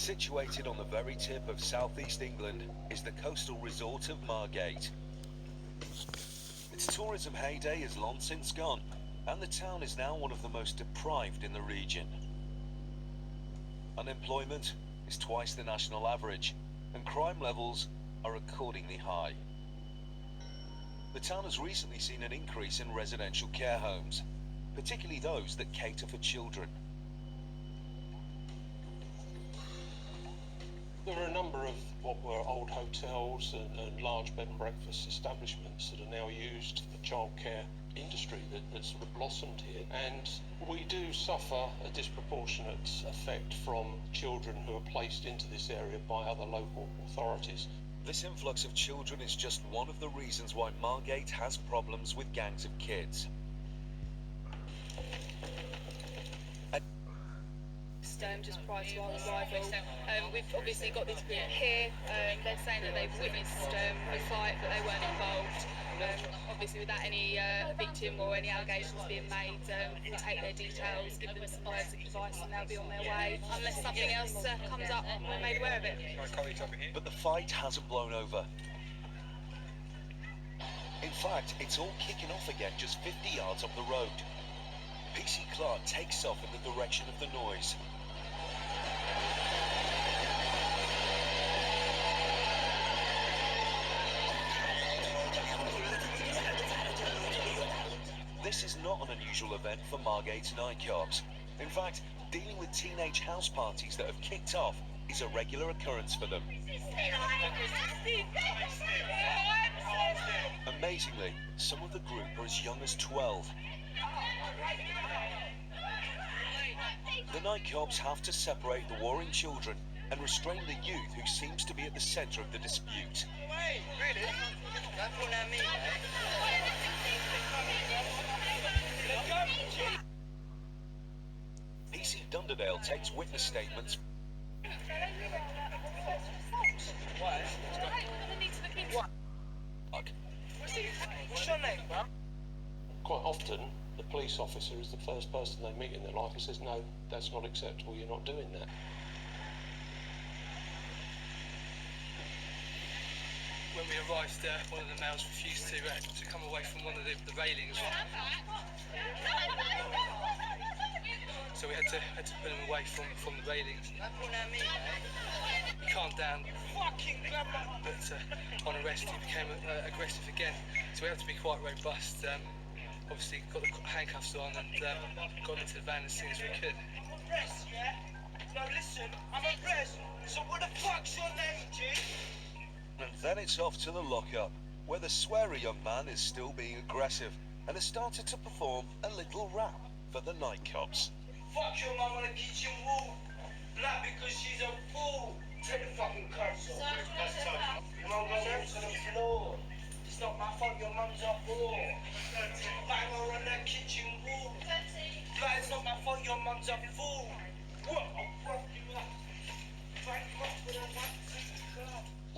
Situated on the very tip of southeast England is the coastal resort of Margate. Its tourism heyday is long since gone, and the town is now one of the most deprived in the region. Unemployment is twice the national average, and crime levels are accordingly high. The town has recently seen an increase in residential care homes, particularly those that cater for children. There are a number of what were old hotels and large bed and breakfast establishments that are now used for the childcare industry that sort of blossomed here. And we do suffer a disproportionate effect from children who are placed into this area by other local authorities. This influx of children is just one of the reasons why Margate has problems with gangs of kids. Just prior to our arrival, we've obviously got this group here. They're saying that they've witnessed the fight, but they weren't involved. Obviously, without any victim or any allegations being made, we'll take their details, give them some words of advice, and they'll be on their way. Unless something else comes up, we're made aware of it. But the fight hasn't blown over. In fact, it's all kicking off again just 50 yards up the road. PC Clark takes off in the direction of the noise. This is not an unusual event for Margate's nightclubs. In fact, dealing with teenage house parties that have kicked off is a regular occurrence for them. Amazingly, some of the group are as young as 12. The nightclubs have to separate the warring children and restrain the youth who seems to be at the centre of the dispute. PC Dunderdale takes witness statements. What's your name, bro? Quite often, the police officer is the first person they meet in their life and says, no, that's not acceptable, you're not doing that. When we arrived there, one of the males refused to come away from one of the railings. So we had to put him away from the railings. He calmed down, but on arrest he became aggressive again. So we have to be quite robust. Obviously got the handcuffs on and got into the van as soon as we could. I'm on rest, yeah? No, listen, I'm on rest. So what the fuck's your name, G? And then it's off to the lockup, where the sweary young man is still being aggressive and has started to perform a little rap for the nightclubs. Fuck your mum on the kitchen wall. Black because she's a fool. Take the fucking curse off. Your mum goes down to the floor. It's not my fault your mum's a whore. Bang her on that kitchen wall. Black, it's not my fault your mum's a fool. What? I'll fuck you up. Bang you up with a one.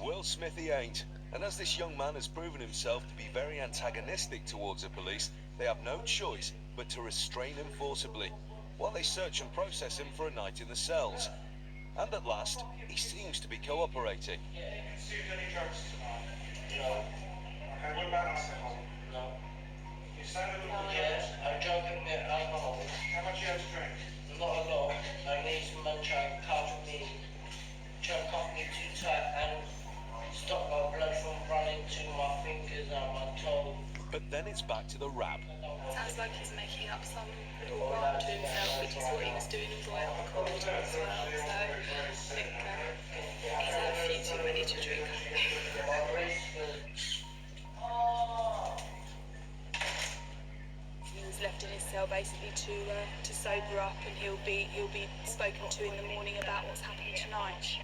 Will Smithy ain't, and as this young man has proven himself to be very antagonistic towards the police, they have no choice but to restrain him forcibly, while they search and process him for a night in the cells. And at last, he seems to be cooperating. Received any drugs tonight? No. Okay, what about alcohol? No. You sounded a little drugs? I drank a bit of alcohol. How much you had to drink? Not a lot. I need someone try and cuff me too tight and stop my blood from running to my fingers and my toe. But then it's back to the rap. Sounds like he's making up some little rhyme to himself, which is what he was doing all the way up the corridor as well. So I think he's had a few too many to drink. He was left in his cell basically to sober up, and he'll be spoken to in the morning about what's happening tonight.